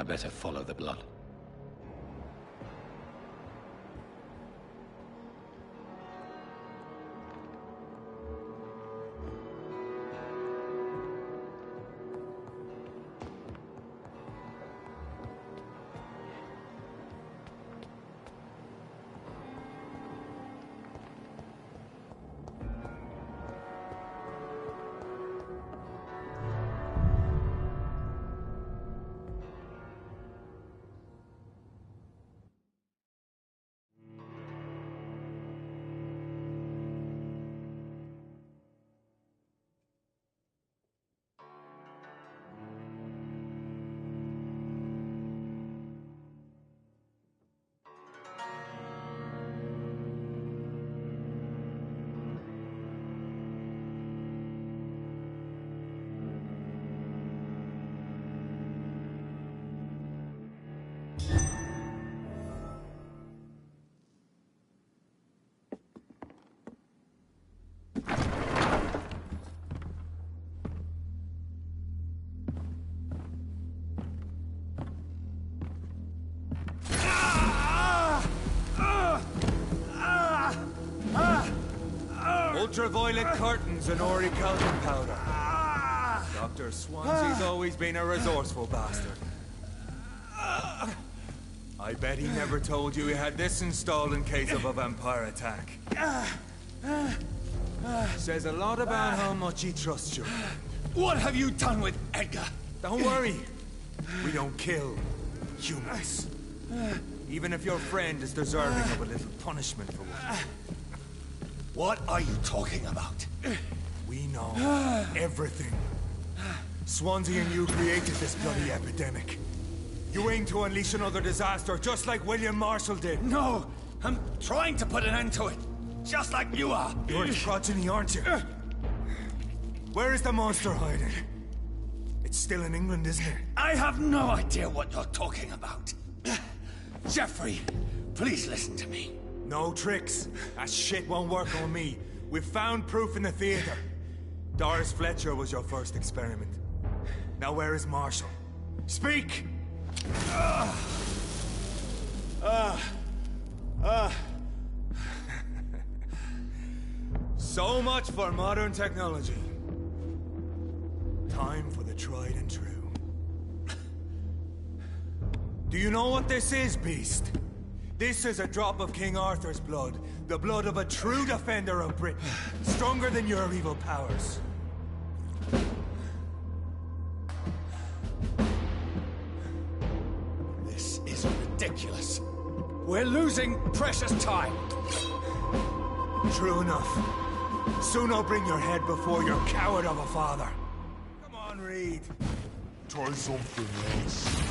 better follow the blood. Ultraviolet curtains and orichalcum powder. Dr. Swansea's always been a resourceful bastard. I bet he never told you he had this installed in case of a vampire attack. Says a lot about how much he trusts you. What have you done with Edgar? Don't worry. We don't kill humans. Even if your friend is deserving of a little punishment for what. What are you talking about? We know everything. Swansea and you created this bloody epidemic. You aim to unleash another disaster, just like William Marshall did. No! I'm trying to put an end to it, just like you are. You're a progeny, aren't you? Where is the monster hiding? It's still in England, isn't it? I have no idea what you're talking about. Jeffrey, please listen to me. No tricks. That shit won't work on me. We've found proof in the theater. Doris Fletcher was your first experiment. Now where is Marshall? Speak! So much for modern technology. Time for the tried and true. Do you know what this is, Beast? This is a drop of King Arthur's blood. The blood of a true defender of Britain. Stronger than your evil powers. This is ridiculous. We're losing precious time. True enough. Soon I'll bring your head before your coward of a father. Come on, Reed. Try something else.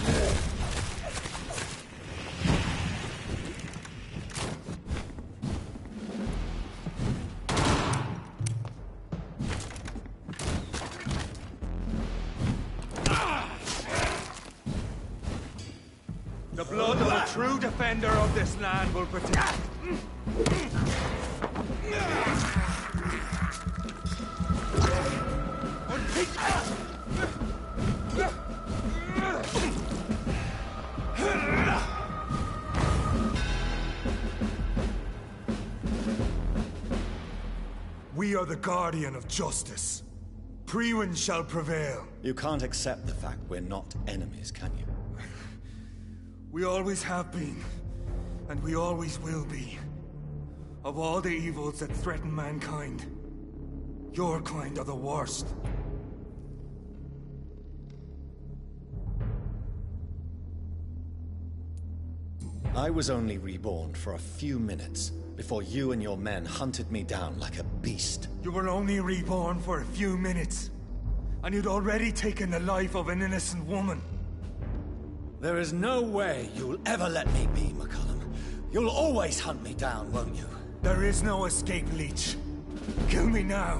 The blood of a true defender of this land will protect. We are the guardian of justice. Priwen shall prevail. You can't accept the fact we're not enemies, can you? We always have been, and we always will be. Of all the evils that threaten mankind, your kind are the worst. I was only reborn for a few minutes before you and your men hunted me down like a beast. You were only reborn for a few minutes, and you'd already taken the life of an innocent woman. There is no way you'll ever let me be, McCullum. You'll always hunt me down, won't you? There is no escape, Leech. Kill me now,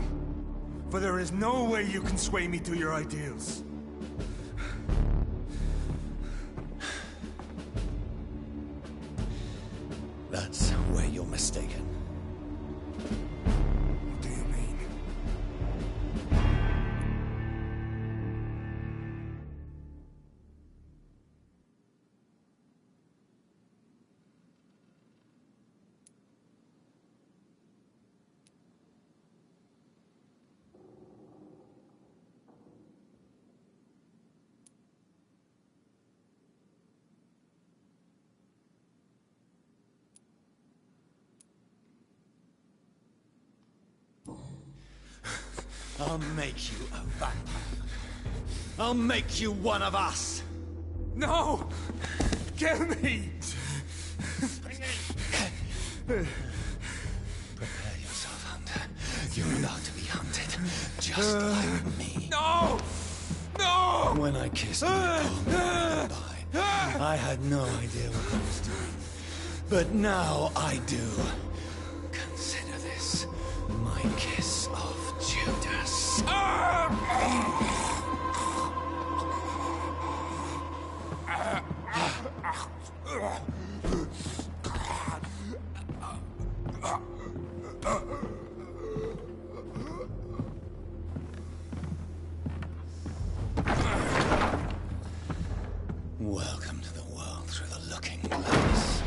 for there is no way you can sway me to your ideals. That's where you're mistaken. What do you mean? I'll make you a vampire. I'll make you one of us! No! Kill me! Prepare yourself, Hunter. You're about to be hunted, just like me. No! No! When I kissed Nicole goodbye, I had no idea what I was doing. But now I do. Consider this my kiss of Judas. Welcome to the world through the looking glass.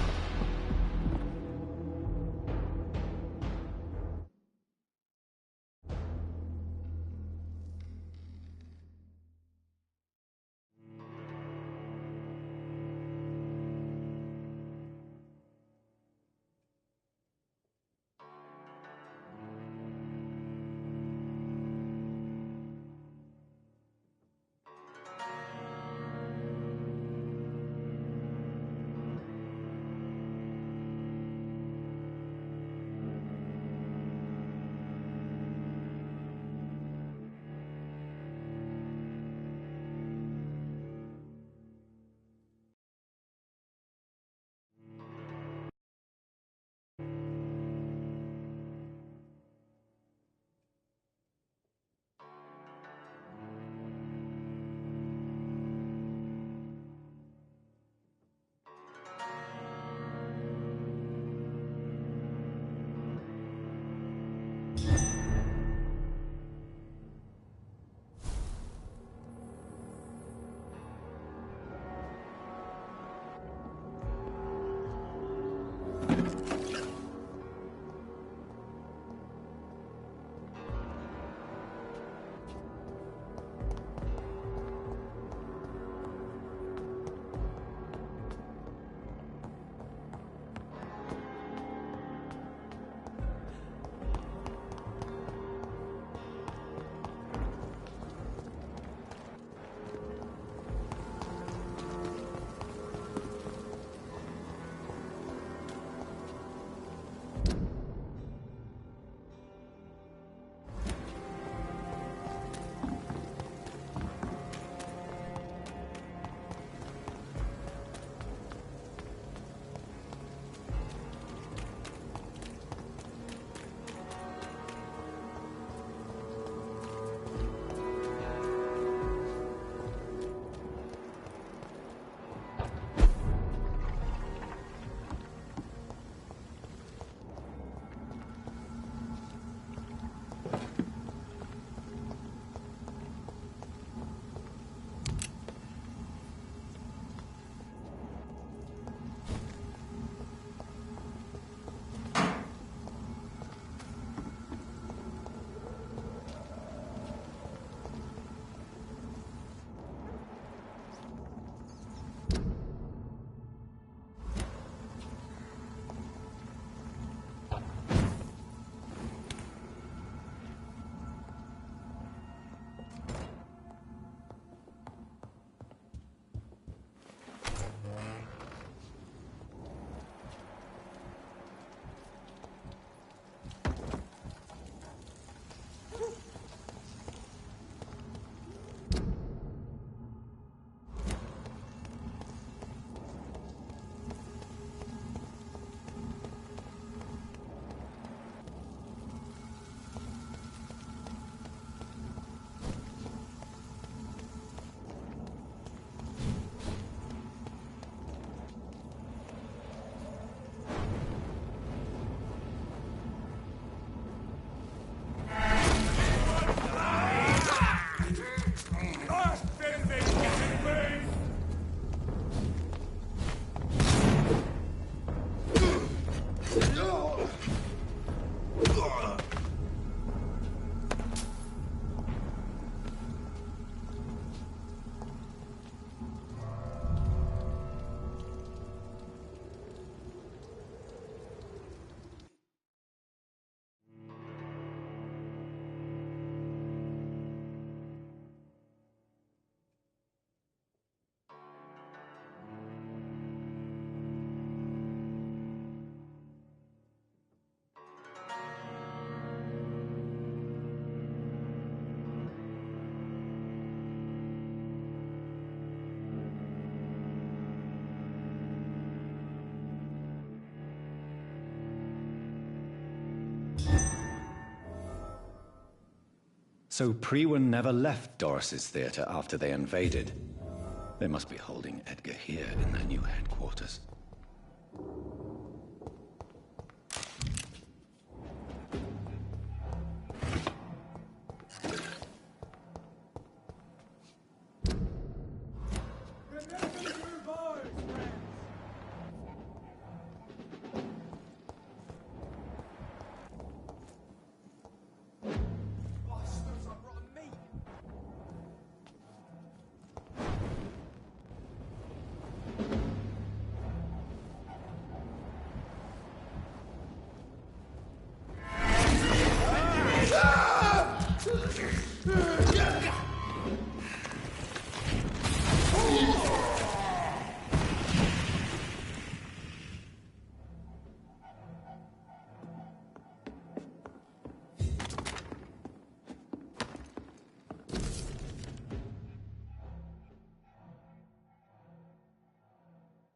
So Priwen never left Doris's theater after they invaded. They must be holding Edgar here in their new headquarters.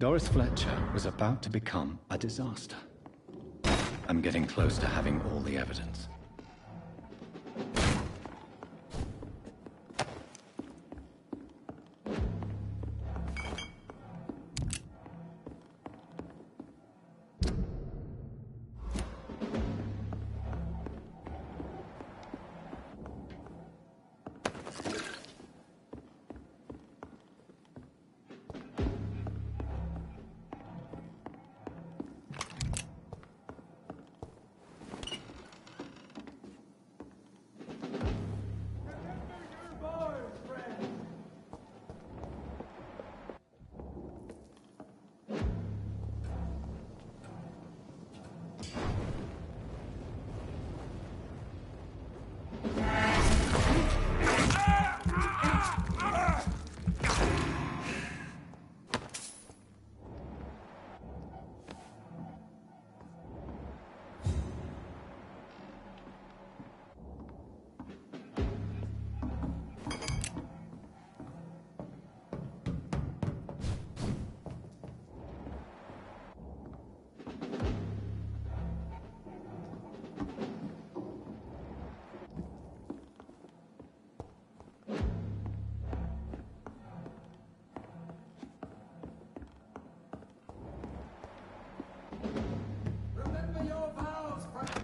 Doris Fletcher was about to become a disaster. I'm getting close to having all the evidence.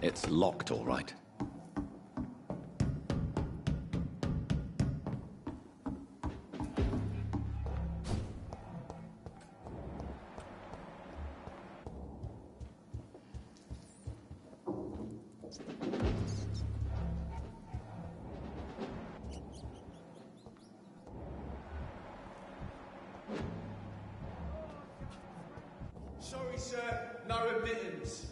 It's locked, all right. Sorry, sir. No admittance.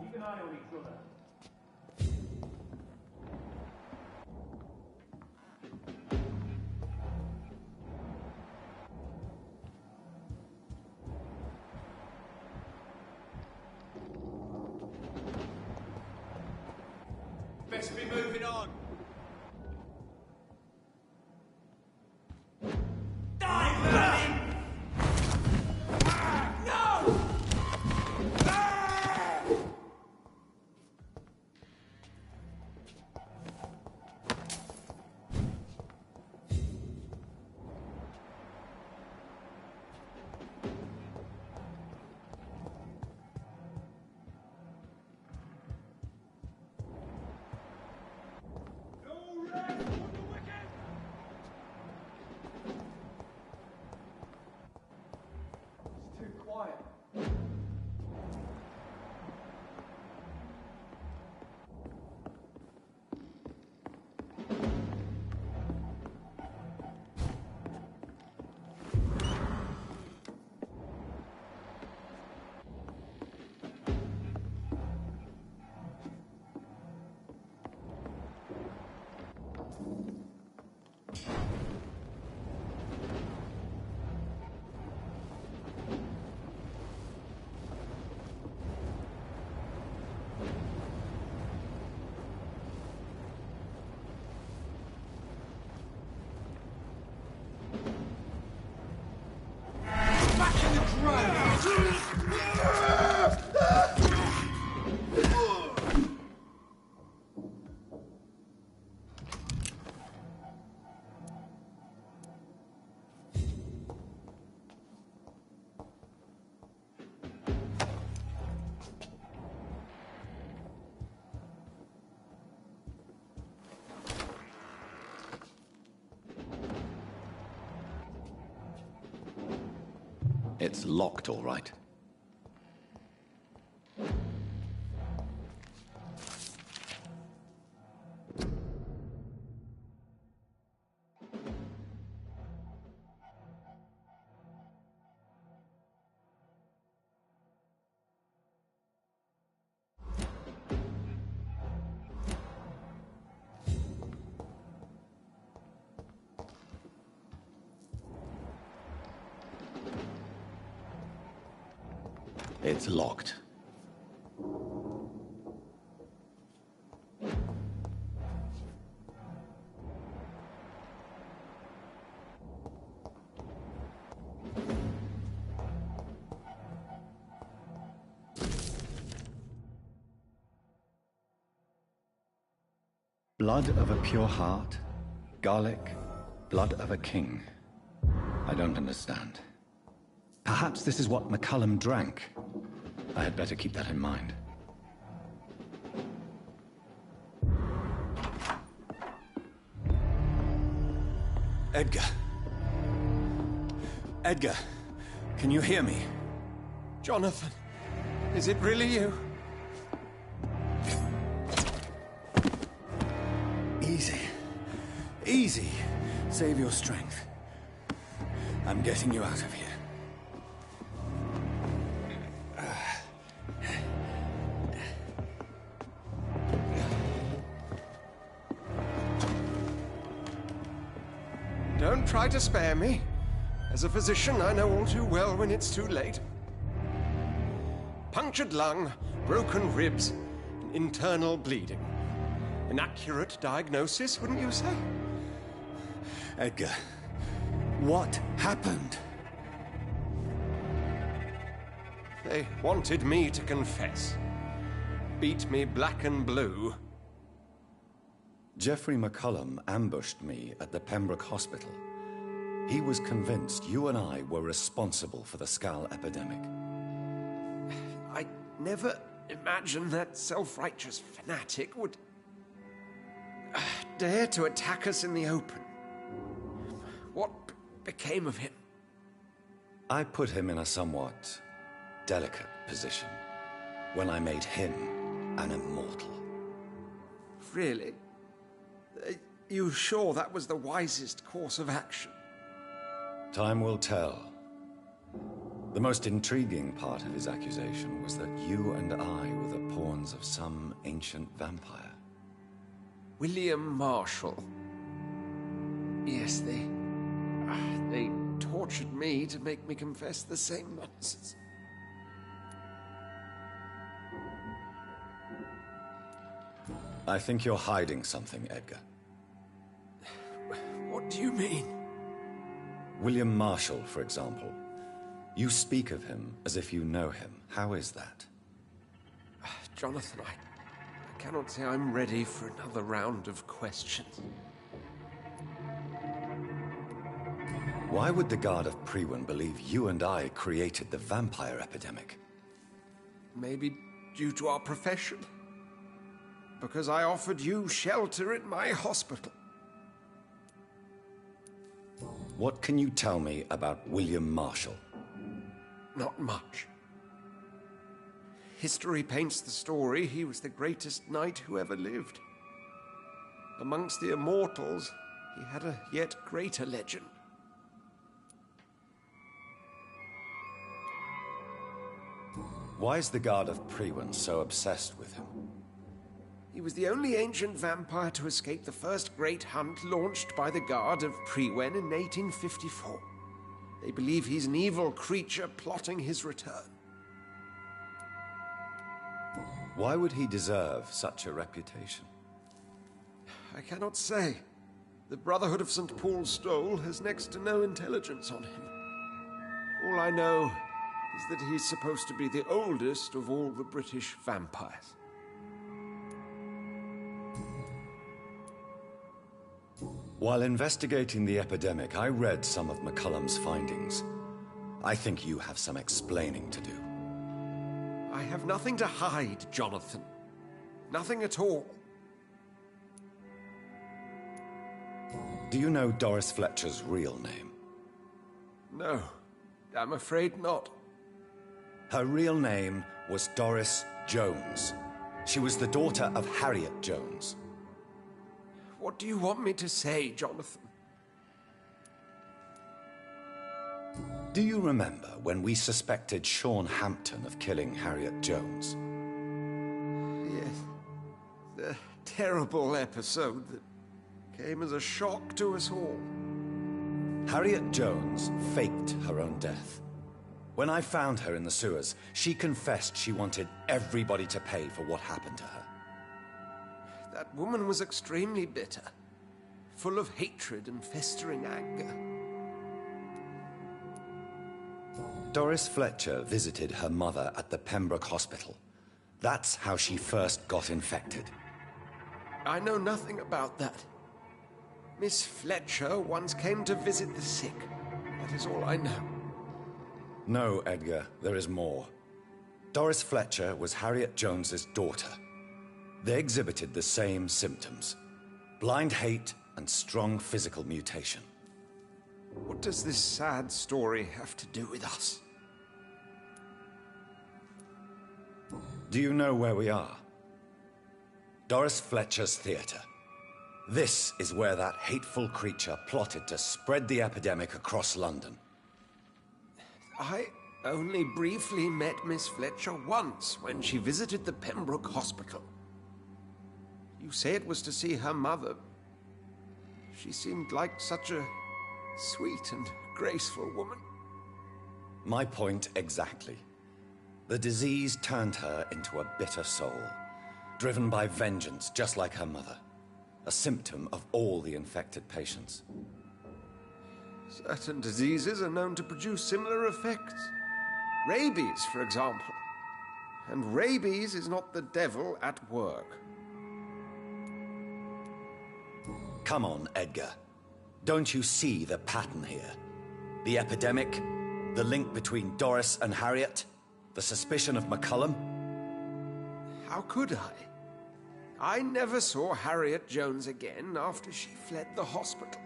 Keep an eye on each other. Best be moving on. It's locked, all right. It's locked. Blood of a pure heart, garlic, blood of a king. I don't understand. Perhaps this is what McCullum drank. I had better keep that in mind. Edgar. Edgar, can you hear me? Jonathan, is it really you? Easy. Easy. Save your strength. I'm getting you out of here. Don't try to spare me. As a physician, I know all too well when it's too late. Punctured lung, broken ribs, and internal bleeding. An accurate diagnosis, wouldn't you say? Edgar, what happened? They wanted me to confess. Beat me black and blue. Jeffrey McCullum ambushed me at the Pembroke Hospital. He was convinced you and I were responsible for the Skal epidemic. I never imagined that self-righteous fanatic would dare to attack us in the open. What became of him? I put him in a somewhat delicate position when I made him an immortal. Really? You sure that was the wisest course of action? Time will tell. The most intriguing part of his accusation was that you and I were the pawns of some ancient vampire. William Marshall. Yes, they tortured me to make me confess the same nonsense. I think you're hiding something, Edgar. What do you mean? William Marshall, for example. You speak of him as if you know him. How is that? Jonathan, I cannot say I'm ready for another round of questions. Why would the Guard of Priwen believe you and I created the vampire epidemic? Maybe due to our profession. Because I offered you shelter in my hospital. What can you tell me about William Marshall? Not much. History paints the story he was the greatest knight who ever lived. Amongst the immortals, he had a yet greater legend. Why is the Guard of Priwen so obsessed with him? He was the only ancient vampire to escape the first great hunt launched by the Guard of Priwen in 1854. They believe he's an evil creature plotting his return. Why would he deserve such a reputation? I cannot say. The Brotherhood of St. Paul's Stole has next to no intelligence on him. All I know is that he's supposed to be the oldest of all the British vampires. While investigating the epidemic, I read some of McCullum's findings. I think you have some explaining to do. I have nothing to hide, Jonathan. Nothing at all. Do you know Doris Fletcher's real name? No, I'm afraid not. Her real name was Doris Jones. She was the daughter of Harriet Jones. What do you want me to say, Jonathan? Do you remember when we suspected Sean Hampton of killing Harriet Jones? Yes. The terrible episode that came as a shock to us all. Harriet Jones faked her own death. When I found her in the sewers, she confessed she wanted everybody to pay for what happened to her. That woman was extremely bitter, full of hatred and festering anger. Doris Fletcher visited her mother at the Pembroke Hospital. That's how she first got infected. I know nothing about that. Miss Fletcher once came to visit the sick. That is all I know. No, Edgar, there is more. Doris Fletcher was Harriet Jones's daughter. They exhibited the same symptoms: blind hate and strong physical mutation. What does this sad story have to do with us? Do you know where we are? Doris Fletcher's theatre. This is where that hateful creature plotted to spread the epidemic across London. I only briefly met Miss Fletcher once when she visited the Pembroke Hospital. You say it was to see her mother. She seemed like such a sweet and graceful woman. My point exactly. The disease turned her into a bitter soul, driven by vengeance just like her mother. A symptom of all the infected patients. Certain diseases are known to produce similar effects. Rabies, for example. And rabies is not the devil at work. Come on, Edgar. Don't you see the pattern here? The epidemic, the link between Doris and Harriet, the suspicion of McCullum? How could I? I never saw Harriet Jones again after she fled the hospital.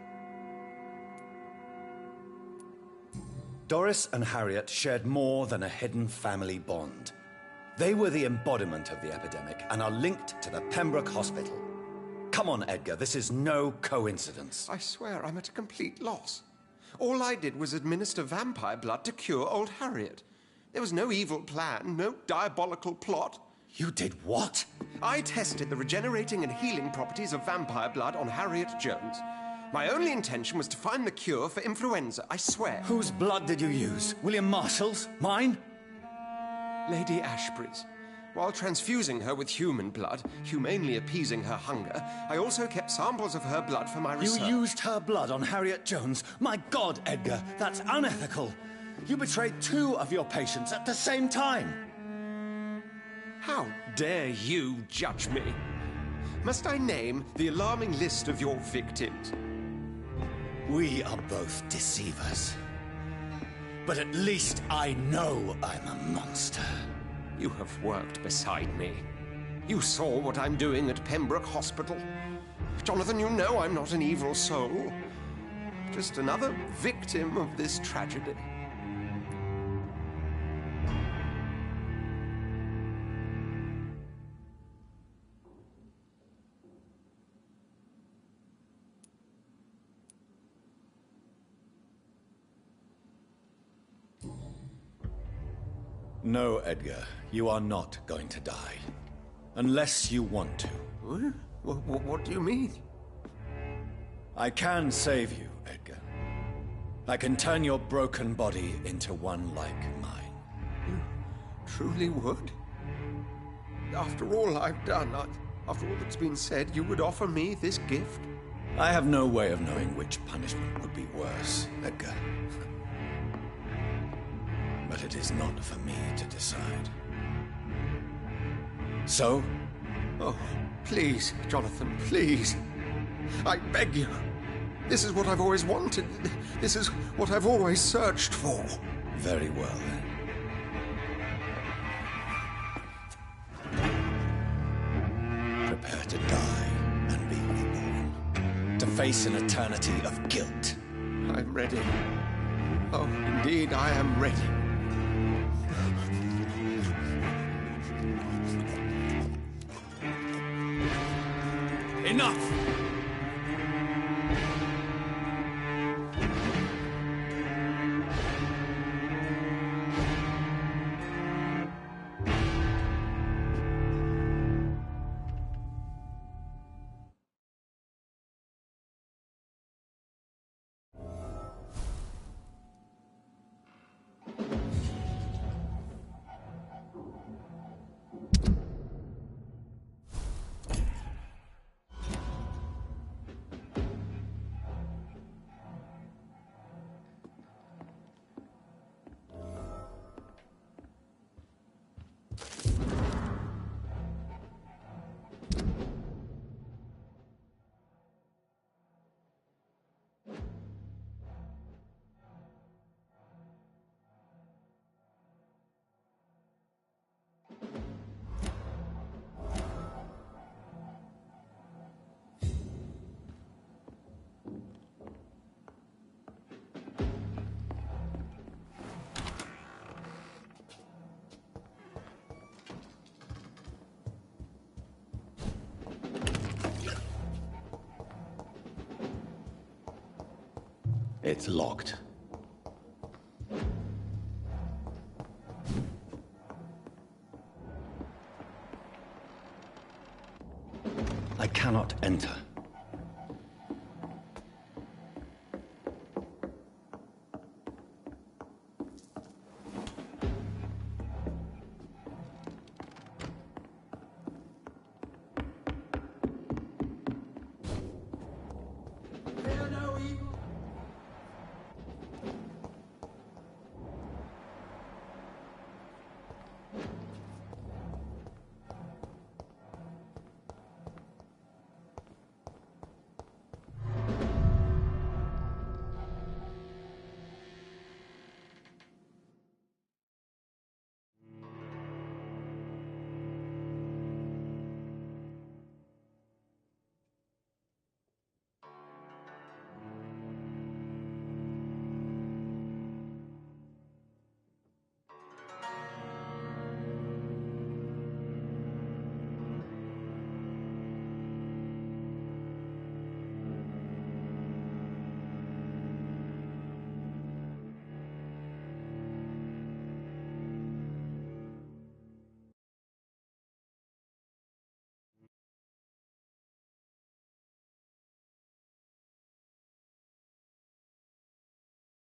Doris and Harriet shared more than a hidden family bond. They were the embodiment of the epidemic and are linked to the Pembroke Hospital. Come on, Edgar, this is no coincidence. I swear I'm at a complete loss. All I did was administer vampire blood to cure old Harriet. There was no evil plan, no diabolical plot. You did what? I tested the regenerating and healing properties of vampire blood on Harriet Jones. My only intention was to find the cure for influenza, I swear. Whose blood did you use? William Marshall's? Mine? Lady Ashbury's. While transfusing her with human blood, humanely appeasing her hunger, I also kept samples of her blood for my research. You used her blood on Harriet Jones? My God, Edgar, that's unethical. You betrayed 2 of your patients at the same time. How dare you judge me? Must I name the alarming list of your victims? We are both deceivers. But at least I know I'm a monster. You have worked beside me. You saw what I'm doing at Pembroke Hospital. Jonathan, you know I'm not an evil soul. Just another victim of this tragedy. No, Edgar, you are not going to die. Unless you want to. What do you mean? I can save you, Edgar. I can turn your broken body into one like mine. You truly would? After all I've done, after all that's been said, you would offer me this gift? I have no way of knowing which punishment would be worse, Edgar. But it is not for me to decide. So? Oh, please, Jonathan, please. I beg you. This is what I've always wanted. This is what I've always searched for. Very well, then. Prepare to die and be reborn. To face an eternity of guilt. I'm ready. Oh, indeed, I am ready. Enough! It's locked. I cannot enter.